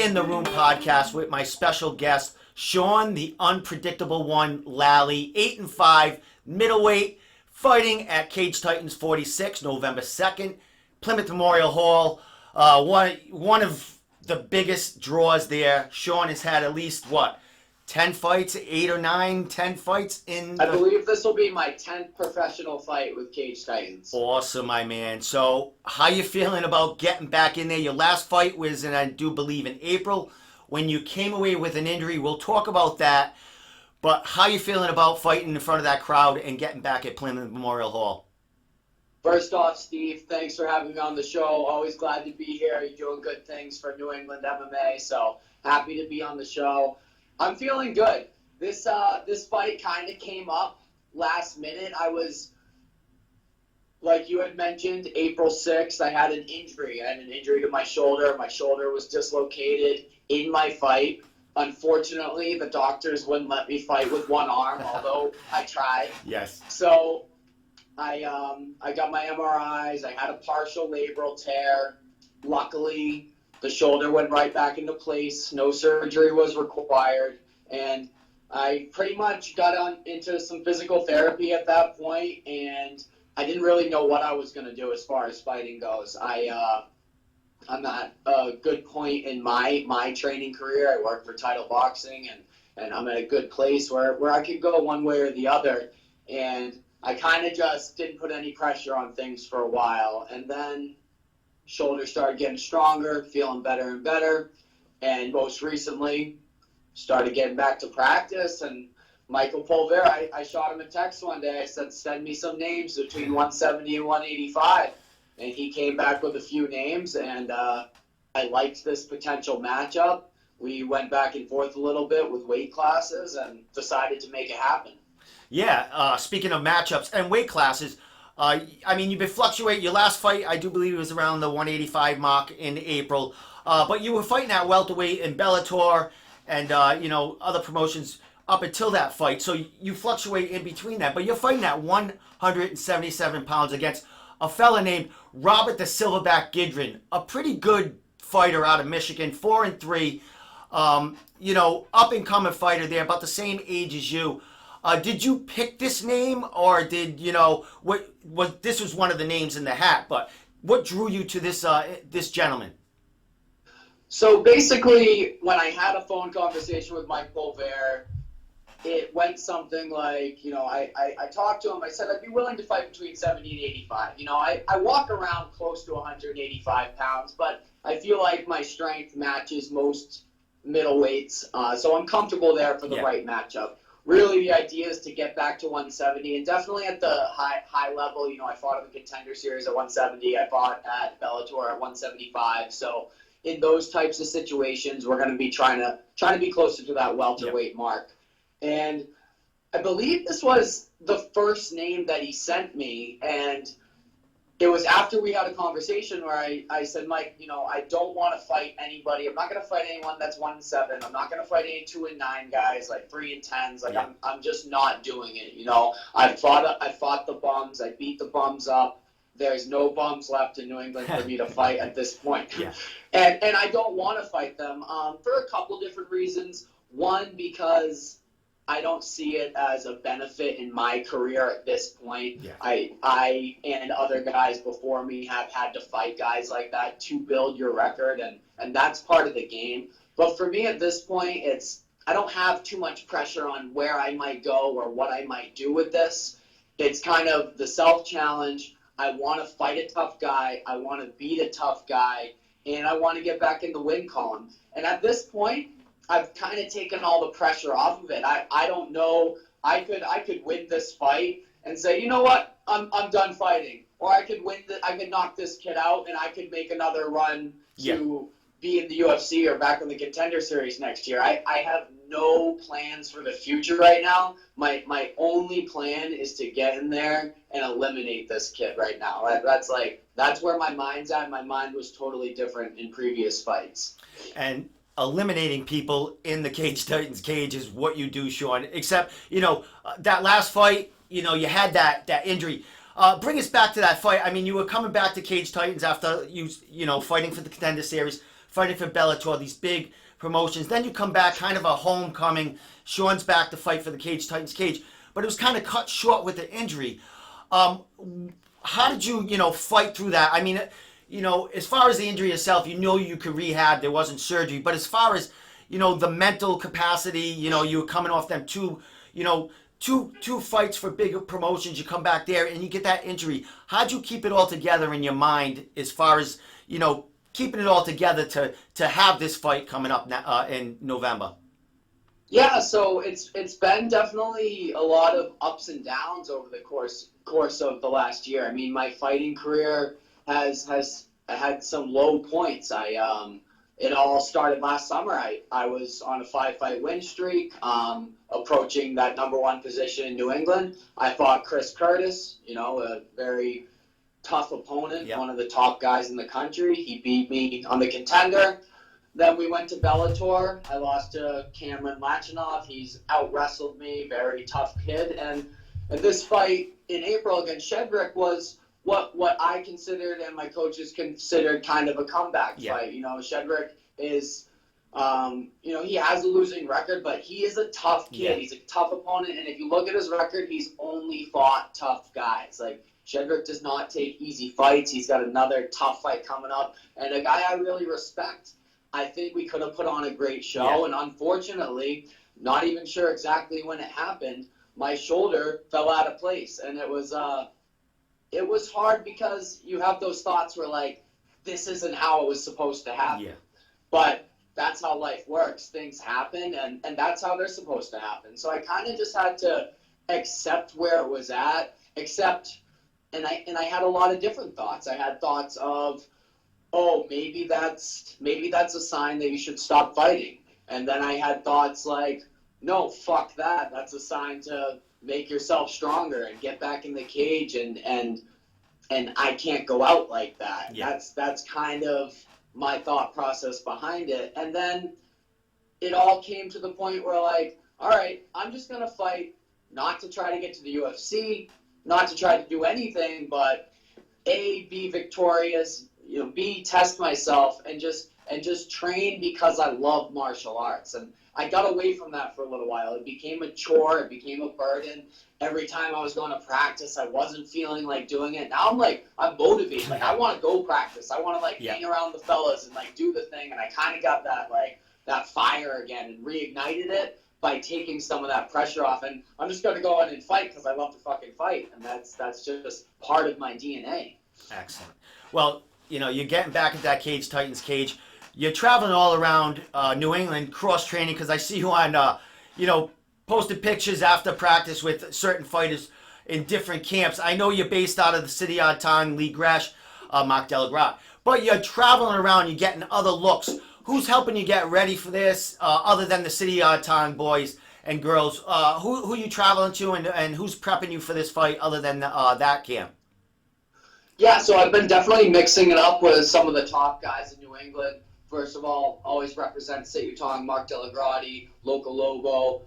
in the Room podcast with my special guest, Sean, the Unpredictable One, Lally, 8-5, middleweight, fighting at Cage Titans 46, November 2nd, Plymouth Memorial Hall. One of the biggest draws there. Sean has had at least, 10 fights, 8 or 9, 10 fights in I believe this will be my 10th professional fight with Cage Titans. Awesome, my man. So, how you feeling about getting back in there? Your last fight was, and I do believe, in April, when you came away with an injury. We'll talk about that. But how you feeling about fighting in front of that crowd and getting back at Plymouth Memorial Hall? First off, Steve, thanks for having me on the show. Always glad to be here. You're doing good things for New England MMA, so happy to be on the show. I'm feeling good. This fight kind of came up last minute. I was, like you had mentioned, April 6th, I had an injury. I had an injury to my shoulder. My shoulder was dislocated in my fight. Unfortunately, the doctors wouldn't let me fight with one arm, although I tried. Yes. So I got my MRIs. I had a partial labral tear. Luckily, the shoulder went right back into place. No surgery was required. And I pretty much got into some physical therapy at that point, and I didn't really know what I was going to do as far as fighting goes. I'm at a good point in my training career. I work for Title Boxing, and I'm at a good place where I could go one way or the other. And I kind of just didn't put any pressure on things for a while. And then shoulder started getting stronger, feeling better and better. And most recently, started getting back to practice. And Michael Pulver, I shot him a text one day. I said, send me some names between 170 and 185. And he came back with a few names, and I liked this potential matchup. We went back and forth a little bit with weight classes and decided to make it happen. Yeah, speaking of matchups and weight classes, I mean, you've been fluctuating. Your last fight, I do believe, was around the 185 mark in April. But you were fighting at welterweight in Bellator and, other promotions up until that fight. So you fluctuate in between that. But you're fighting at 177 pounds against a fella named Robert the Silverback Gidron, a pretty good fighter out of Michigan, 4-3. Up-and-coming fighter there, about the same age as you. Did you pick this name, or did this was one of the names in the hat? But what drew you to this gentleman? So basically, when I had a phone conversation with Mike Pulver, it went something like, I talked to him. I said I'd be willing to fight between 70 and 85. I walk around close to 185 pounds, but I feel like my strength matches most middleweights, so I'm comfortable there for the right matchup. Really, the idea is to get back to 170, and definitely at the high level. I fought in the Contender Series at 170. I fought at Bellator at 175. So in those types of situations, we're going to be trying to be closer to that welterweight mark. And I believe this was the first name that he sent me, and it was after we had a conversation where I said, Mike, I don't want to fight anybody. I'm not going to fight anyone that's 1-7. I'm not going to fight any 2-9 guys, like 3-10s. Like I'm just not doing it. I fought the bums. I beat the bums up. There's no bums left in New England for me to fight at this point. Yeah. And I don't want to fight them for a couple different reasons. One, because I don't see it as a benefit in my career at this point. Yeah. I and other guys before me have had to fight guys like that to build your record, and that's part of the game. But for me at this point, I don't have too much pressure on where I might go or what I might do with this. It's kind of the self-challenge. I want to fight a tough guy. I want to beat a tough guy, and I want to get back in the win column. And at this point, I've kind of taken all the pressure off of it. I don't know. I could win this fight and say, you know what, I'm done fighting, or I could knock this kid out and I could make another run to be in the UFC or back in the Contender Series next year. I have no plans for the future right now. My only plan is to get in there and eliminate this kid right now. That's where my mind's at. My mind was totally different in previous fights. And eliminating people in the Cage Titans cage is what you do, Sean. Except, that last fight, you had that injury. Bring us back to that fight. I mean, you were coming back to Cage Titans after fighting for the Contender Series, fighting for Bellator, these big promotions. Then you come back, kind of a homecoming. Sean's back to fight for the Titans cage, but it was kind of cut short with the injury. How did you, fight through that? I mean, as far as the injury itself, you could rehab. There wasn't surgery, but as far as the mental capacity, you were coming off them two fights for bigger promotions. You come back there and you get that injury. How'd you keep it all together in your mind as far as keeping it all together to have this fight coming up in November? Yeah, so it's been definitely a lot of ups and downs over the course of the last year. I mean, my fighting career has had some low points. It all started last summer. I was on a 5-fight win streak, approaching that #1 position in New England. I fought Chris Curtis, a very tough opponent, yeah. One of the top guys in the country. He beat me on the Contender. Then we went to Bellator. I lost to Cameron Lachinov. He's out-wrestled me, very tough kid. And this fight in April against Shedrick was what I considered and my coaches considered kind of a comeback fight. Shedrick is, he has a losing record, but he is a tough kid. Yeah. He's a tough opponent. And if you look at his record, he's only fought tough guys. Like, Shedrick does not take easy fights. He's got another tough fight coming up. And a guy I really respect. I think we could have put on a great show, yeah. And unfortunately, not even sure exactly when it happened, my shoulder fell out of place, and it was hard because you have those thoughts where, like, this isn't how it was supposed to happen. Yeah. But that's how life works. Things happen, and that's how they're supposed to happen. So I kind of just had to accept where it was at, and I had a lot of different thoughts. I had thoughts of, oh, maybe that's a sign that you should stop fighting. And then I had thoughts like, no, fuck that. That's a sign to make yourself stronger and get back in the cage, and I can't go out like that. Yeah. That's kind of my thought process behind it. And then it all came to the point where, like, all right, I'm just going to fight, not to try to get to the UFC, not to try to do anything, but A, be victorious, B, test myself, and just train because I love martial arts. And I got away from that for a little while. It became a chore. It became a burden. Every time I was going to practice, I wasn't feeling like doing it. Now I'm motivated. Like, I want to go practice. I want to hang around the fellas and do the thing. And I kind of got that fire again and reignited it by taking some of that pressure off. And I'm just going to go in and fight because I love to fucking fight. And that's just part of my DNA. Excellent. Well, you're getting back at that Titans cage. You're traveling all around New England, cross-training, because I see you on, posted pictures after practice with certain fighters in different camps. I know you're based out of the Sityodtong, Lee Gresh, Mark Delagrat. But you're traveling around, you're getting other looks. Who's helping you get ready for this, other than the Sityodtong boys and girls? Who you traveling to, and who's prepping you for this fight other than that camp? Yeah, so I've been definitely mixing it up with some of the top guys in New England. First of all, always represent Sityodtong, Mark Delagrati, Loco Lobo.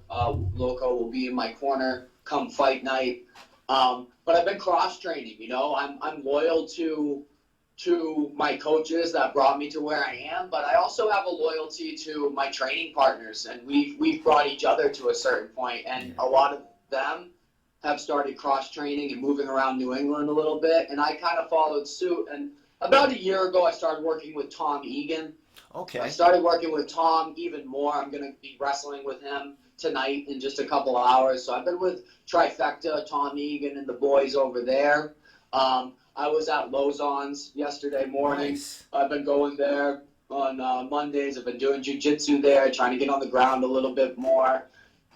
Loco will be in my corner come fight night. But I've been cross-training, I'm loyal to my coaches that brought me to where I am, but I also have a loyalty to my training partners, and we've brought each other to a certain point, and a lot of them have started cross-training and moving around New England a little bit, and I kind of followed suit. And about a year ago, I started working with Tom Egan. Okay. I started working with Tom even more. I'm going to be wrestling with him tonight in just a couple of hours. So I've been with Trifecta, Tom Egan, and the boys over there. I was at Lozon's yesterday morning. Nice. I've been going there on Mondays. I've been doing jiu-jitsu there, trying to get on the ground a little bit more.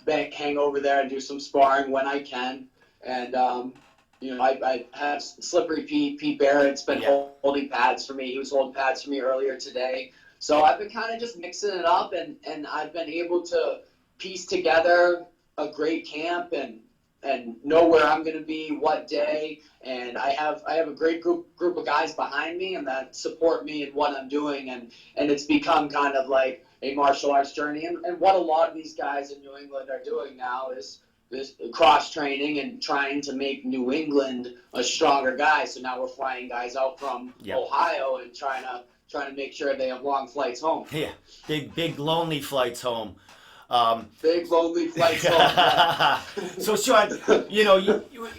Hang over there and do some sparring when I can. And, I have Slippery Pete Barrett's been holding pads for me. He was holding pads for me earlier today. So I've been kind of just mixing it up, and I've been able to piece together a great camp and know where I'm going to be, what day. And I have a great group of guys behind me and that support me in what I'm doing. And it's become kind of like a martial arts journey. And what a lot of these guys in New England are doing now is this cross-training and trying to make New England a stronger guy. So now we're flying guys out from Ohio and trying to trying to make sure they have long flights home. Yeah, big lonely flights home. Big lonely flights home. Yeah. So Sean,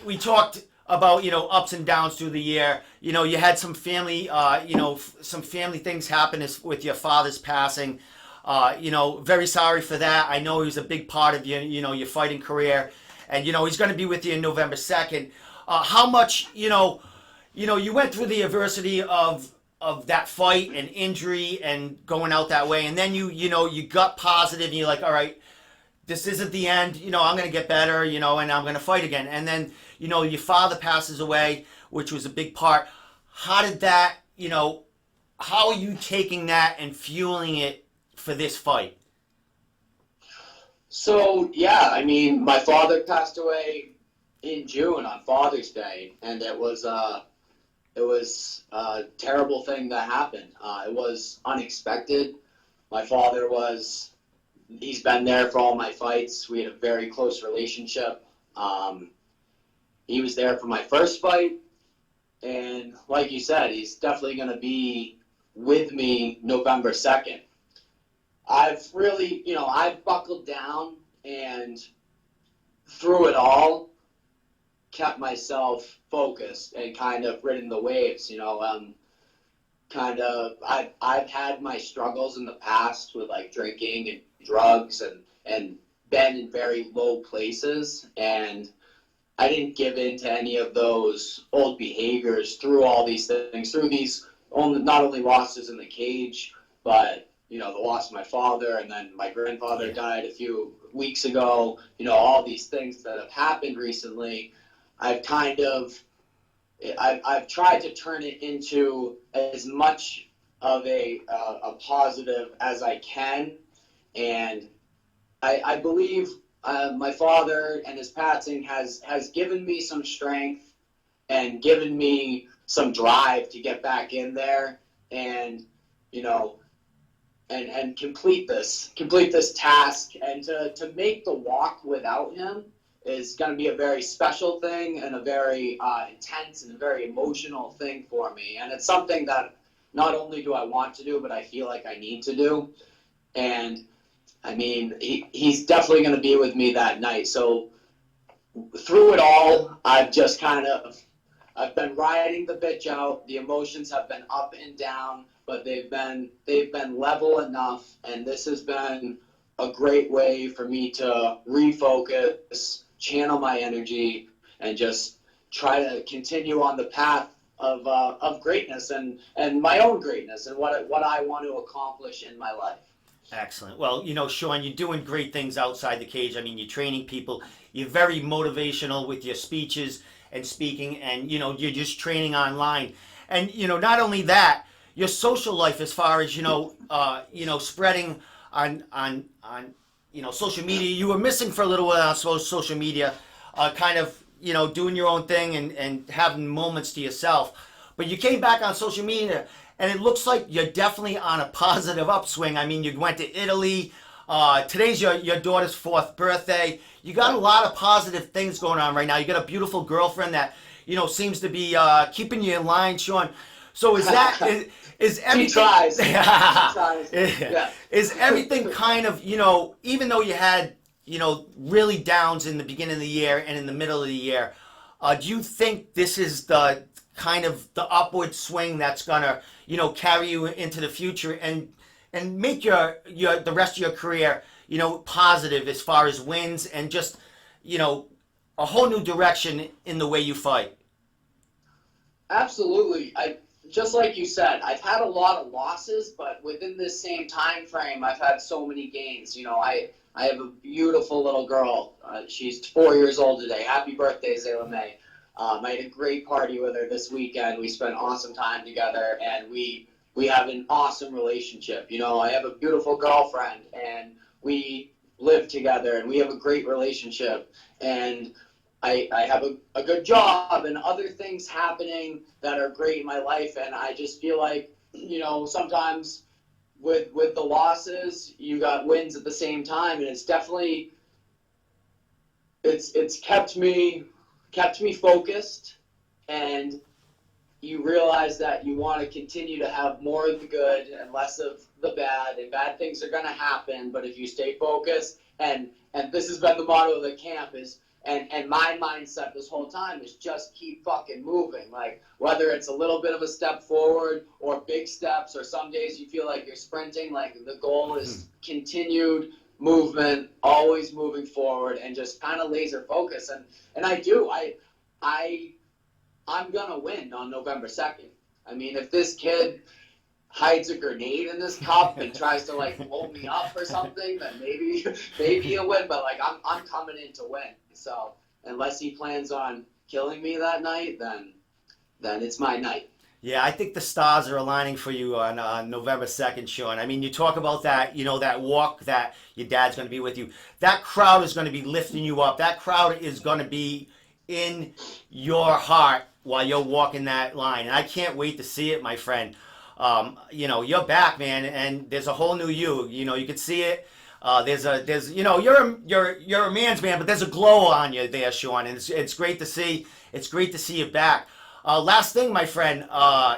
we talked about ups and downs through the year. You had some family, some family things happen with your father's passing. Very sorry for that. I know he was a big part of your fighting career, and he's going to be with you in November 2nd. How much you went through the adversity of that fight and injury and going out that way, and then you got positive and you're like, all right, this isn't the end. I'm going to get better. And I'm going to fight again. And then your father passes away, which was a big part. How did that? How are you taking that and fueling it for this fight? So yeah, I mean, my father passed away in June on Father's Day, and it was a terrible thing that happened. It was unexpected. My father he's been there for all my fights. We had a very close relationship. He was there for my first fight, and like you said, he's definitely going to be with me November 2nd. I've really, I've buckled down and through it all kept myself focused and kind of ridden the waves. I've had my struggles in the past with like drinking and drugs and been in very low places, and I didn't give in to any of those old behaviors through all these things, through these not only losses in the cage, but the loss of my father, and then my grandfather died a few weeks ago. All these things that have happened recently, I've tried to turn it into as much of a positive as I can, and I believe my father and his passing has given me some strength and given me some drive to get back in there and and complete this task, and to make the walk without him is going to be a very special thing and a very intense and a very emotional thing for me. And it's something that not only do I want to do, but I feel like I need to do. And I mean, he's definitely going to be with me that night. So through it all, I've been riding the bitch out. The emotions have been up and down, but they've been level enough, and this has been a great way for me to refocus, channel my energy, and just try to continue on the path of greatness and my own greatness and what I want to accomplish in my life. Excellent. Well, Sean, you're doing great things outside the cage. I mean, you're training people. You're very motivational with your speeches and speaking, and you're just training online. And not only that, your social life, as far as spreading on social media. You were missing for a little while on social media, kind of doing your own thing and having moments to yourself. But you came back on social media, and it looks like you're definitely on a positive upswing. I mean, you went to Italy. Today's your daughter's 4th birthday. You got a lot of positive things going on right now. You got a beautiful girlfriend that seems to be keeping you in line, Sean. So is everything? She tries. She tries. Yeah. Is everything kind of even though you had really downs in the beginning of the year and in the middle of the year, do you think this is the kind of the upward swing that's gonna carry you into the future and make your the rest of your career positive as far as wins and just a whole new direction in the way you fight? Absolutely. Just like you said, I've had a lot of losses, but within this same time frame, I've had so many gains. I have a beautiful little girl. She's 4 years old today. Happy birthday, Zayla May. I had a great party with her this weekend. We spent awesome time together, and we have an awesome relationship. I have a beautiful girlfriend, and we live together, and we have a great relationship. And I have a good job and other things happening that are great in my life, and I just feel like, sometimes with the losses, you got wins at the same time, and it's definitely it's kept me focused and you realize that you want to continue to have more of the good and less of the bad, and bad things are going to happen. But if you stay focused, and this has been the motto of the camp is, and my mindset this whole time is just keep fucking moving. Like, whether it's a little bit of a step forward or big steps, or some days you feel like you're sprinting, like the goal is continued movement, always moving forward, and just kind of laser focus. And I'm gonna win on November 2nd. I mean, if this kid hides a grenade in this cup and tries to like blow me up or something, then maybe he'll win. But like, I'm coming in to win. So unless he plans on killing me that night, then it's my night. Yeah, I think the stars are aligning for you on November 2nd, Sean. I mean, you talk about that, that walk that your dad's going to be with you. That crowd is going to be lifting you up. That crowd is going to be in your heart while you're walking that line. And I can't wait to see it, my friend. You're back, man, and there's a whole new you. You can see it. You're a man's man, but there's a glow on you there, Sean, and it's great to see. It's great to see you back. Last thing, my friend,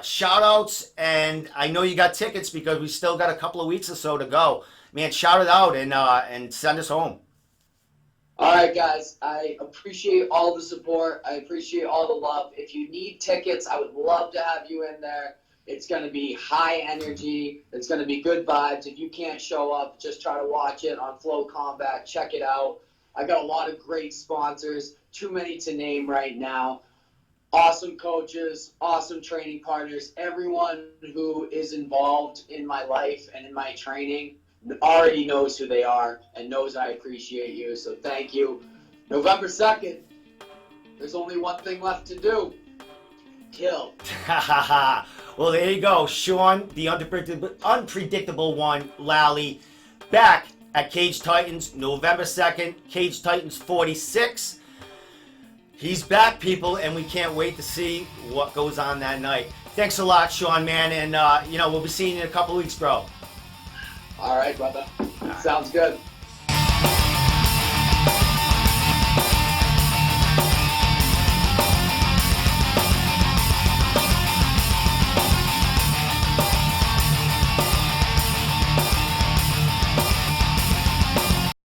shout outs, and I know you got tickets because we still got a couple of weeks or so to go. Man, shout it out and send us home. All right, guys, I appreciate all the support. I appreciate all the love. If you need tickets, I would love to have you in there. It's going to be high energy. It's going to be good vibes. If you can't show up, just try to watch it on Flow Combat. Check it out. I got a lot of great sponsors, too many to name right now. Awesome coaches, awesome training partners. Everyone who is involved in my life and in my training already knows who they are and knows I appreciate you. So thank you. November 2nd, there's only one thing left to do. Kill. Well, there you go. Sean, the unpredictable one, Lally, back at Cage Titans, November 2nd, Cage Titans 46. He's back, people, and we can't wait to see what goes on that night. Thanks a lot, Sean, man, and we'll be seeing you in a couple of weeks, bro. All right, brother. Sounds good.